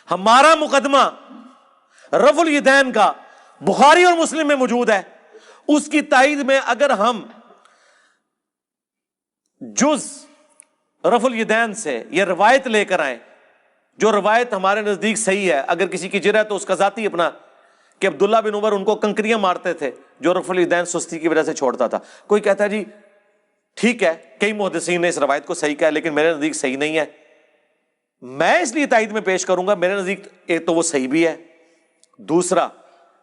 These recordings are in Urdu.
ہمارا مقدمہ رفع الیدین کا بخاری اور مسلم میں موجود ہے، اس کی تائید میں اگر ہم جز رفع الیدین سے یہ روایت لے کر آئیں جو روایت ہمارے نزدیک صحیح ہے، اگر کسی کی جرأت تو اس کا ذاتی اپنا کہ عبداللہ بن عمر ان کو کنکریاں مارتے تھے جو رفع الیدین سستی کی وجہ سے چھوڑتا تھا. کوئی کہتا ہے جی ٹھیک ہے، کئی محدثین نے اس روایت کو صحیح کہا لیکن میرے نزدیک صحیح نہیں ہے، میں اس لیے تائید میں پیش کروں گا. میرے نزدیک ایک تو وہ صحیح بھی ہے، دوسرا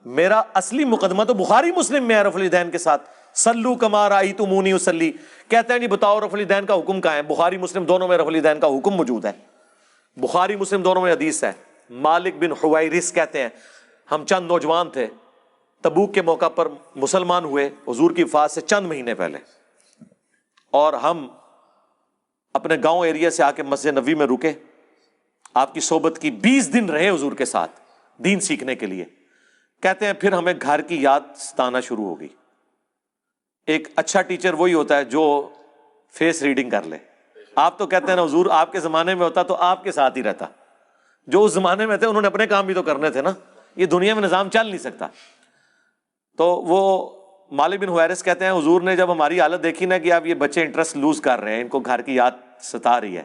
میرا اصلی مقدمہ تو بخاری مسلم میں ہے رفع الیدین کے ساتھ. صلو کما رأیتمونی اصلی، کہتے ہیں جی بتاؤ رفع الیدین کا حکم کہاں ہے؟ بخاری مسلم دونوں میں رفع الیدین کا حکم موجود ہے. بخاری مسلم دونوں میں حدیث ہے. مالک بن حویرث کہتے ہیں ہم چند نوجوان تھے، تبوک کے موقع پر مسلمان ہوئے حضور کی وفات سے چند مہینے پہلے، اور ہم اپنے گاؤں ایریا سے آ کے مسجد نبوی میں رکے، آپ کی صحبت کی، 20 دن رہے حضور کے ساتھ دین سیکھنے کے لیے. کہتے ہیں پھر ہمیں گھر کی یاد ستانا شروع ہو گئی. ایک اچھا ٹیچر وہی ہوتا ہے جو فیس ریڈنگ کر لے. آپ تو کہتے ہیں نا حضور آپ کے زمانے میں ہوتا تو آپ کے ساتھ ہی رہتا، جو اس زمانے میں تھے انہوں نے اپنے کام بھی تو کرنے تھے نا، یہ دنیا میں نظام چل نہیں سکتا. تو وہ مالک بن حویرث کہتے ہیں حضور نے جب ہماری حالت دیکھی نا کہ اب یہ بچے انٹرسٹ لوز کر رہے ہیں، ان کو گھر کی یاد ستا رہی ہے،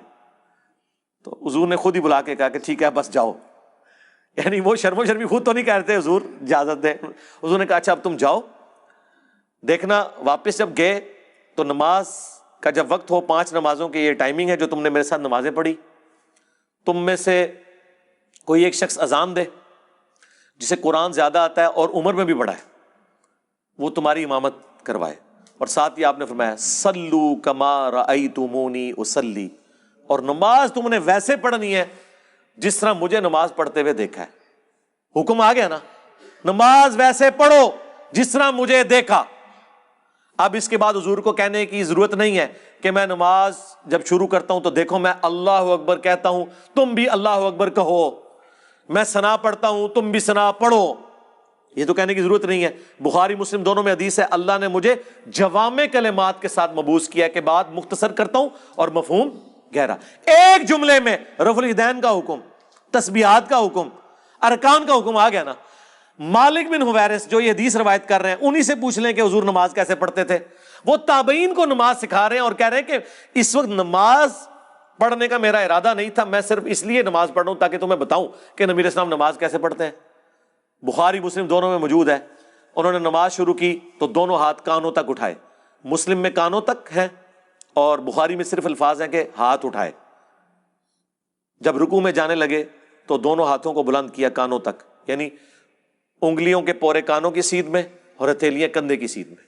تو حضور نے خود ہی بلا کے کہا کہ ٹھیک ہے بس جاؤ. یعنی وہ شرم و شرمی خود تو نہیں کہہ رہے تھے حضور اجازت دیں. حضور نے کہا اچھا اب تم جاؤ. دیکھنا واپس جب گئے تو نماز کا جب وقت ہو، 5 نمازوں کی یہ ٹائمنگ ہے جو تم نے میرے ساتھ نمازیں پڑھی، تم میں سے کوئی ایک شخص اذان دے جسے قرآن زیادہ آتا ہے اور عمر میں بھی بڑا ہے، وہ تمہاری امامت کروائے. اور ساتھ ہی آپ نے فرمایا صلو کما رأیتمونی اصلی، اور نماز تم نے ویسے پڑھنی ہے جس طرح مجھے نماز پڑھتے ہوئے دیکھا ہے. حکم آ گیا نا، نماز ویسے پڑھو جس طرح مجھے دیکھا. اب اس کے بعد حضور کو کہنے کی ضرورت نہیں ہے کہ میں نماز جب شروع کرتا ہوں تو دیکھو میں اللہ اکبر کہتا ہوں تم بھی اللہ اکبر کہو، میں ثنا پڑھتا ہوں تم بھی ثنا پڑھو، یہ تو کہنے کی ضرورت نہیں ہے. بخاری مسلم دونوں میں حدیث ہے اللہ نے مجھے جوامع کلمات کے ساتھ مبعوث کیا کہ بات مختصر کرتا ہوں اور مفہوم گہرا. ایک جملے میں رفع الیدین کا حکم، تسبیحات کا حکم، ارکان کا حکم آ گیا نا. مالک بن حویرث جو یہ حدیث روایت کر رہے ہیں انہی سے پوچھ لیں کہ حضور نماز کیسے پڑھتے تھے. وہ تابعین کو نماز سکھا رہے ہیں اور کہہ رہے ہیں کہ اس وقت نماز پڑھنے کا میرا ارادہ نہیں تھا، میں صرف اس لیے نماز پڑھ رہا ہوں تاکہ تمہیں بتاؤں کہ نبی علیہ السلام نماز کیسے پڑھتے ہیں. بخاری مسلم دونوں میں موجود ہے. انہوں نے نماز شروع کی تو دونوں ہاتھ کانوں تک اٹھائے، مسلم میں کانوں تک ہیں اور بخاری میں صرف الفاظ ہیں کہ ہاتھ اٹھائے. جب رکوع میں جانے لگے تو دونوں ہاتھوں کو بلند کیا کانوں تک، یعنی انگلیوں کے پورے کانوں کی سیدھ میں اور ہتھیلیاں کندھے کی سیدھ میں،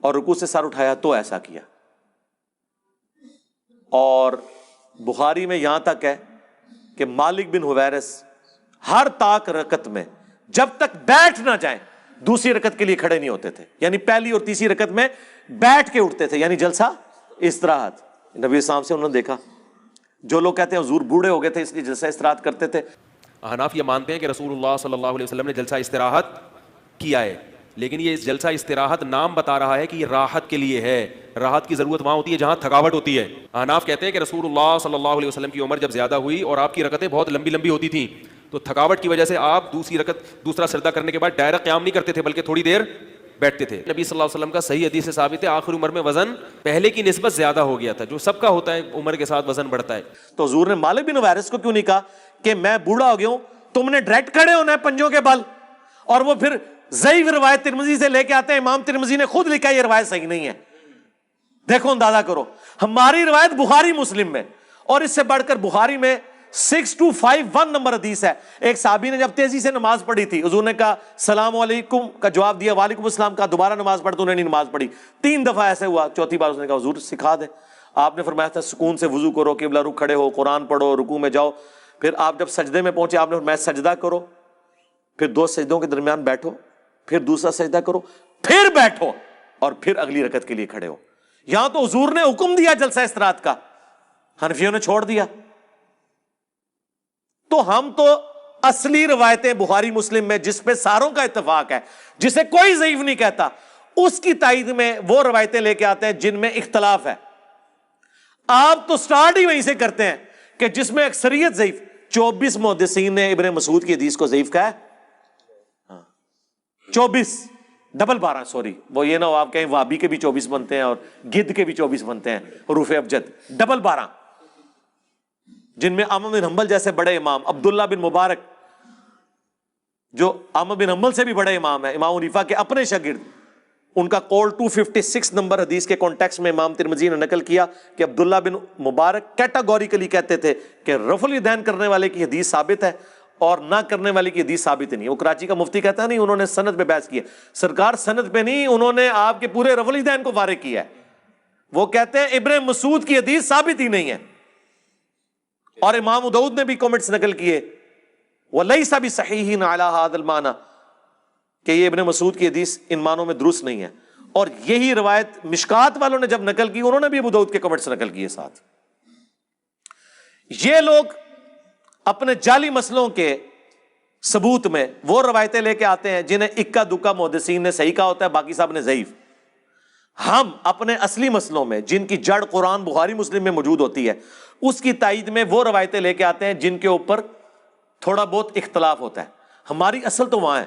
اور رکوع سے سر اٹھایا تو ایسا کیا. اور بخاری میں یہاں تک ہے کہ مالک بن حویرث ہر طاق رکعت میں جب تک بیٹھ نہ جائیں دوسری رکعت کے لیے کھڑے نہیں ہوتے تھے، یعنی پہلی اور تیسری رکعت میں بیٹھ کے اٹھتے تھے، یعنی جلسہ استراحت. نبی اسلام سے انہوں نے دیکھا. جو لوگ کہتے ہیں حضور بوڑھے ہو گئے تھے اس لیے جلسہ استراحت کرتے تھے، احناف یہ مانتے ہیں کہ رسول اللہ صلی اللہ علیہ وسلم نے جلسہ استراحت کیا ہے، لیکن یہ جلسہ استراحت نام بتا رہا ہے کہ یہ راحت کے لیے ہے. راحت کی ضرورت وہاں ہوتی ہے جہاں تھکاوٹ ہوتی ہے. احناف کہتے ہیں کہ رسول اللہ صلی اللہ علیہ وسلم کی عمر جب زیادہ ہوئی اور آپ کی رکعتیں بہت لمبی لمبی ہوتی تھیں تو تھکاوٹ کی وجہ سے آپ دوسرا سجدہ کرنے کے بعد ڈائریکٹ قیام نہیں کرتے تھے بلکہ تھوڑی دیر بیٹھتے تھے. نبی صلی اللہ علیہ وسلم کا صحیح حدیث سے ثابت ہے آخر عمر میں وزن پہلے کی نسبت زیادہ ہو گیا تھا، جو سب کا ہوتا ہے عمر کے ساتھ وزن بڑھتا ہے. تو حضور نے مالک بن حویرث کو کیوں نہیں کہا کہ میں بوڑھا ہو گیا ہوں، تم نے ڈائریکٹ کھڑے ہونا ہے پنجوں کے بل؟ اور وہ پھر ضعیف روایت ترمذی سے لے کے آتے ہیں، امام ترمذی نے خود لکھا یہ روایت صحیح نہیں ہے. دیکھو اندازہ کرو، ہماری روایت بخاری مسلم میں، اور اس سے بڑھ کر بخاری میں 6251 نمبر حدیث ہے. ایک صحابی نے جب تیزی سے نماز پڑھی تھی، حضور نے کہا السلام علیکم کا جواب دیا، وعلیکم السلام کا، دوبارہ نماز پڑھ تو انہوں نے نماز پڑھی 3 دفعہ ایسے ہوا. چوتھی بار اس نے کہا حضور سکھا دیں. آپ نے فرمایا تھا سکون سے وضو کرو، قبلہ رخ کھڑے ہو، قرآن پڑھو، رکوع میں جاؤ. پھر آپ جب سجدے میں پہنچے آپ نے فرمایا سجدہ کرو، پھر 2 سجدوں کے درمیان بیٹھو، پھر دوسرا سجدہ کرو، پھر بیٹھو، اور پھر اگلی رکعت کے لیے کھڑے ہو. یہاں تو حضور نے حکم دیا جلسہ استراحت کا، حنفیوں نے چھوڑ دیا. تو ہم تو اصلی روایتیں بخاری مسلم میں جس پہ ساروں کا اتفاق ہے، جسے کوئی ضعیف نہیں کہتا، اس کی تائید میں وہ روایتیں لے کے آتے ہیں جن میں اختلاف ہے. آپ تو سٹارٹ ہی وہیں سے کرتے ہیں کہ جس میں اکثریت ضعیف. 24 محدثین نے ابن مسعود کی حدیث کو ضعیف کہا ہے، 24 ڈبل 12، سوری وہ یہ نہ ہو آپ کہیں وابی کے بھی 24 بنتے ہیں اور گد کے بھی 24 بنتے ہیں، حروف ابجد، ڈبل 12، جن میں احمد بن حنبل جیسے بڑے امام، عبداللہ بن مبارک جو احمد بن حنبل سے بھی بڑے امام ہیں، امام حنیفہ کے اپنے شاگرد، ان کا قول 256 نمبر حدیث کے کانٹیکسٹ میں امام ترمذی نے نقل کیا کہ عبداللہ بن مبارک کیٹاگوریکلی کہتے تھے کہ رفع الیدین کرنے والے کی حدیث ثابت ہے اور نہ کرنے والے کی حدیث ثابت نہیں ہے۔ وہ کراچی کا مفتی کہتا ہے نہیں انہوں نے سند پہ بحث کی ہے، سرکار سند پہ نہیں، انہوں نے آپ کے پورے رفع الیدین کو فارغ کیا ہے۔ وہ کہتے ہیں ابن مسعود کی حدیث ثابت ہی نہیں ہے، اور امام ابو داؤد نے بھی کامنٹس نقل کیے وَلَيْسَ بِصَحِيحٍ عَلَى هَذَا الْمَعْنَى کہ یہ ابن مسعود کی حدیث ان معنوں میں درست نہیں ہے۔ اور یہی روایت مشکات والوں نے جب نقل کی، انہوں نے بھی ابو داؤد کے کمنٹس نقل کیے ساتھ۔ یہ لوگ اپنے جعلی مسئلوں کے ثبوت میں وہ روایتیں لے کے آتے ہیں جنہیں اکا دکا محدثین نے صحیح کہا ہوتا ہے، باقی صاحب نے ضعیف۔ ہم اپنے اصلی مسئلوں میں جن کی جڑ قرآن بخاری مسلم میں موجود ہوتی ہے، اس کی تائید میں وہ روایتیں لے کے آتے ہیں جن کے اوپر تھوڑا بہت اختلاف ہوتا ہے۔ ہماری اصل تو وہاں ہے۔